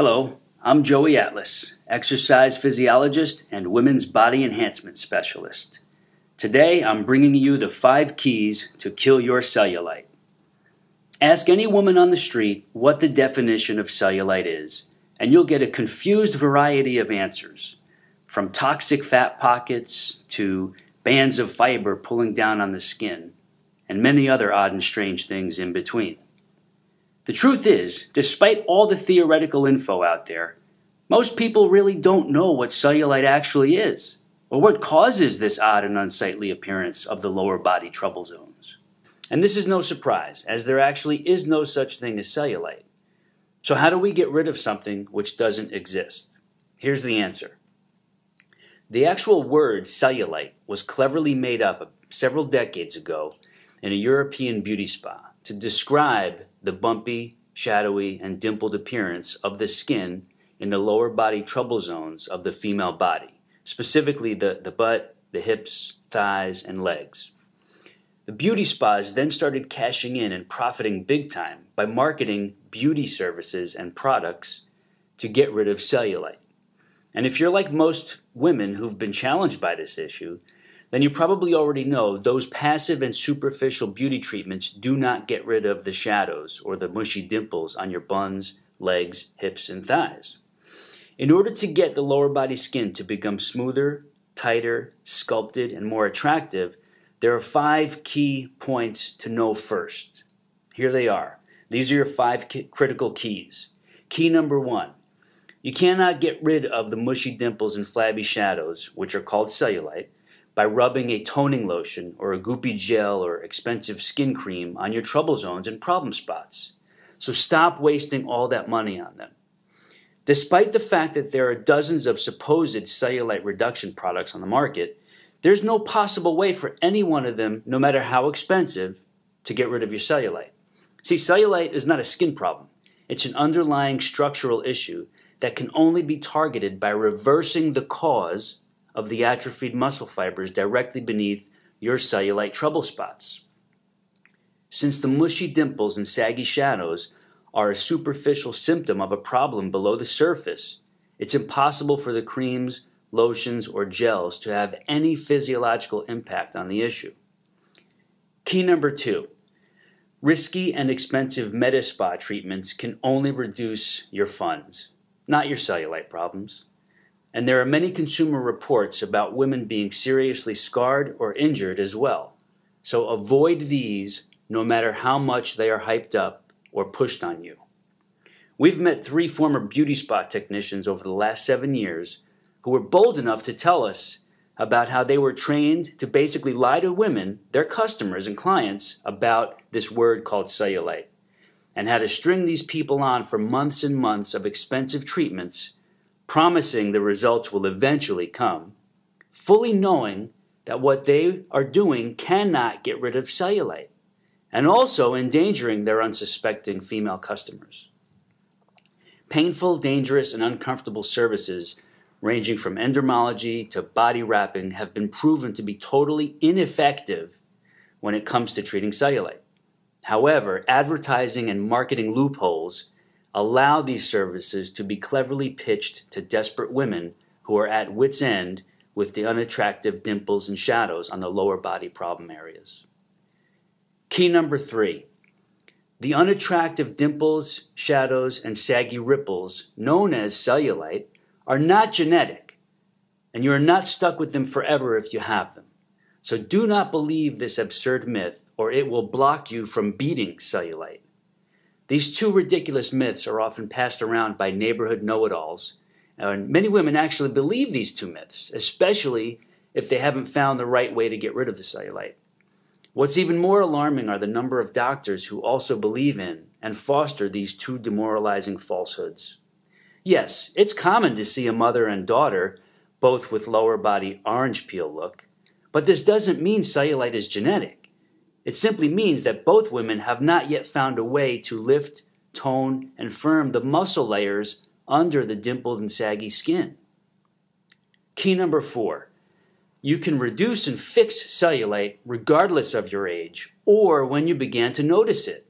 Hello, I'm Joey Atlas, exercise physiologist and women's body enhancement specialist. Today I'm bringing you the 5 keys to kill your cellulite. Ask any woman on the street what the definition of cellulite is, and you'll get a confused variety of answers, from toxic fat pockets to bands of fiber pulling down on the skin, and many other odd and strange things in between. The truth is, despite all the theoretical info out there, most people really don't know what cellulite actually is, or what causes this odd and unsightly appearance of the lower body trouble zones. And this is no surprise, as there actually is no such thing as cellulite. So how do we get rid of something which doesn't exist? Here's the answer. The actual word cellulite was cleverly made up several decades ago in a European beauty spa to describe the bumpy, shadowy, and dimpled appearance of the skin in the lower body trouble zones of the female body, specifically the butt, the hips, thighs, and legs. The beauty spas then started cashing in and profiting big time by marketing beauty services and products to get rid of cellulite. And if you're like most women who've been challenged by this issue, then you probably already know those passive and superficial beauty treatments do not get rid of the shadows or the mushy dimples on your buns, legs, hips, and thighs. In order to get the lower body skin to become smoother, tighter, sculpted, and more attractive, there are 5 key points to know first. Here they are. These are your 5 critical keys. Key number 1. You cannot get rid of the mushy dimples and flabby shadows, which are called cellulite, by rubbing a toning lotion or a goopy gel or expensive skin cream on your trouble zones and problem spots. So stop wasting all that money on them. Despite the fact that there are dozens of supposed cellulite reduction products on the market, there's no possible way for any one of them, no matter how expensive, to get rid of your cellulite. See, cellulite is not a skin problem. It's an underlying structural issue that can only be targeted by reversing the cause of the atrophied muscle fibers directly beneath your cellulite trouble spots. Since the mushy dimples and saggy shadows are a superficial symptom of a problem below the surface, it's impossible for the creams, lotions, or gels to have any physiological impact on the issue. Key number 2. Risky and expensive med spa treatments can only reduce your funds, not your cellulite problems. And there are many consumer reports about women being seriously scarred or injured as well. So avoid these no matter how much they are hyped up or pushed on you. We've met 3 former beauty spa technicians over the last 7 years who were bold enough to tell us about how they were trained to basically lie to women, their customers and clients, about this word called cellulite, and how to string these people on for months and months of expensive treatments, promising the results will eventually come, fully knowing that what they are doing cannot get rid of cellulite, and also endangering their unsuspecting female customers. Painful, dangerous, and uncomfortable services ranging from endermology to body wrapping have been proven to be totally ineffective when it comes to treating cellulite. However, advertising and marketing loopholes allow these services to be cleverly pitched to desperate women who are at wit's end with the unattractive dimples and shadows on the lower body problem areas. Key number 3. The unattractive dimples, shadows, and saggy ripples, known as cellulite, are not genetic, and you are not stuck with them forever if you have them. So do not believe this absurd myth, or it will block you from beating cellulite. These 2 ridiculous myths are often passed around by neighborhood know-it-alls, and many women actually believe these 2 myths, especially if they haven't found the right way to get rid of the cellulite. What's even more alarming are the number of doctors who also believe in and foster these 2 demoralizing falsehoods. Yes, it's common to see a mother and daughter both with lower body orange peel look, but this doesn't mean cellulite is genetic. It simply means that both women have not yet found a way to lift, tone, and firm the muscle layers under the dimpled and saggy skin. Key number 4. You can reduce and fix cellulite regardless of your age or when you began to notice it.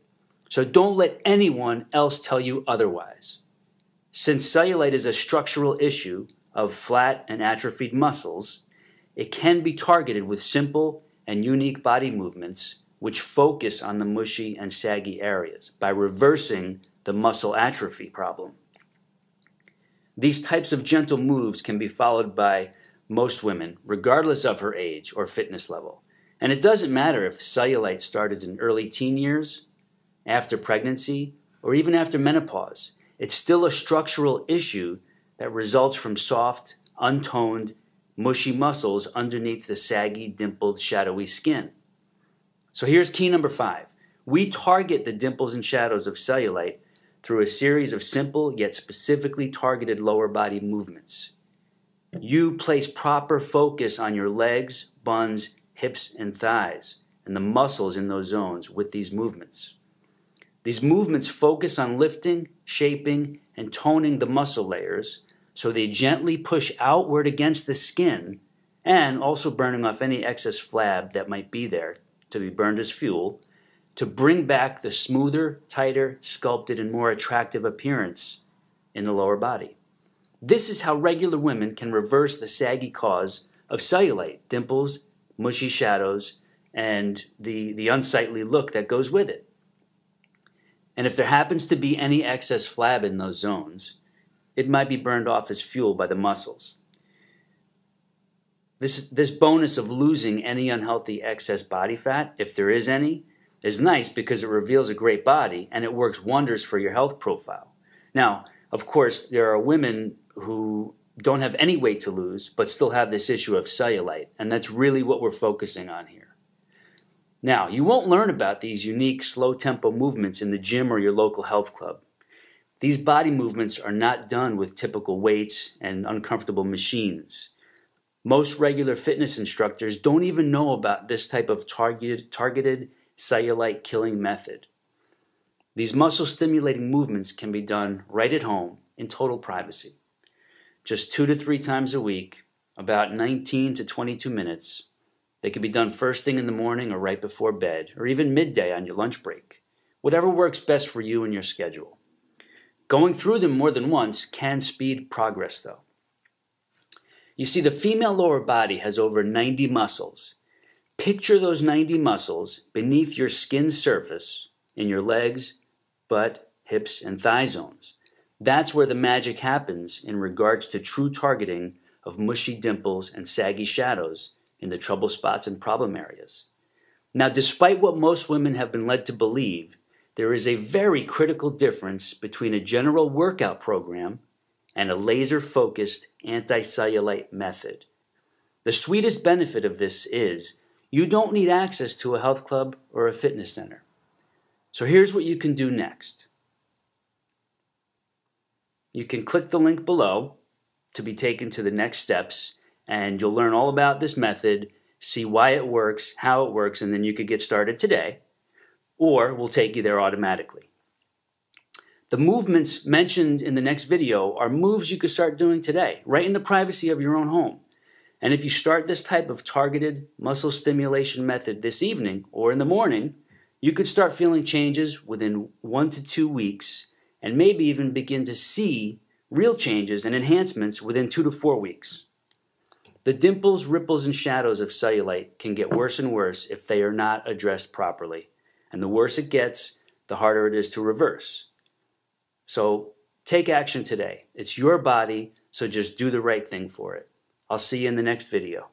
So don't let anyone else tell you otherwise. Since cellulite is a structural issue of flat and atrophied muscles, it can be targeted with simple and unique body movements which focus on the mushy and saggy areas by reversing the muscle atrophy problem. These types of gentle moves can be followed by most women, regardless of her age or fitness level. And it doesn't matter if cellulite started in early teen years, after pregnancy, or even after menopause. It's still a structural issue that results from soft, untoned, mushy muscles underneath the saggy, dimpled, shadowy skin. So here's key number 5. We target the dimples and shadows of cellulite through a series of simple yet specifically targeted lower body movements. You place proper focus on your legs, buns, hips, and thighs, and the muscles in those zones with these movements. These movements focus on lifting, shaping, and toning the muscle layers so they gently push outward against the skin and also burning off any excess flab that might be there to be burned as fuel to bring back the smoother, tighter, sculpted, and more attractive appearance in the lower body. This is how regular women can reverse the saggy cause of cellulite, dimples, mushy shadows, and the unsightly look that goes with it. And if there happens to be any excess flab in those zones, it might be burned off as fuel by the muscles. This bonus of losing any unhealthy excess body fat, if there is any, is nice because it reveals a great body and it works wonders for your health profile. Now, of course, there are women who don't have any weight to lose but still have this issue of cellulite, and that's really what we're focusing on here. Now, you won't learn about these unique slow-tempo movements in the gym or your local health club. These body movements are not done with typical weights and uncomfortable machines. Most regular fitness instructors don't even know about this type of targeted cellulite killing method. These muscle-stimulating movements can be done right at home in total privacy. Just 2 to 3 times a week, about 19 to 22 minutes. They can be done first thing in the morning or right before bed, or even midday on your lunch break. Whatever works best for you and your schedule. Going through them more than once can speed progress, though. You see, the female lower body has over 90 muscles. Picture those 90 muscles beneath your skin surface in your legs, butt, hips, and thigh zones. That's where the magic happens in regards to true targeting of mushy dimples and saggy shadows in the trouble spots and problem areas. Now, despite what most women have been led to believe, there is a very critical difference between a general workout program and a laser-focused anti-cellulite method. The sweetest benefit of this is you don't need access to a health club or a fitness center. So here's what you can do next. You can click the link below to be taken to the next steps, and you'll learn all about this method, see why it works, how it works, and then you could get started today, or we'll take you there automatically. The movements mentioned in the next video are moves you could start doing today, right in the privacy of your own home. And if you start this type of targeted muscle stimulation method this evening or in the morning, you could start feeling changes within 1 to 2 weeks and maybe even begin to see real changes and enhancements within 2 to 4 weeks. The dimples, ripples, and shadows of cellulite can get worse and worse if they are not addressed properly. And the worse it gets, the harder it is to reverse. So take action today. It's your body, so just do the right thing for it. I'll see you in the next video.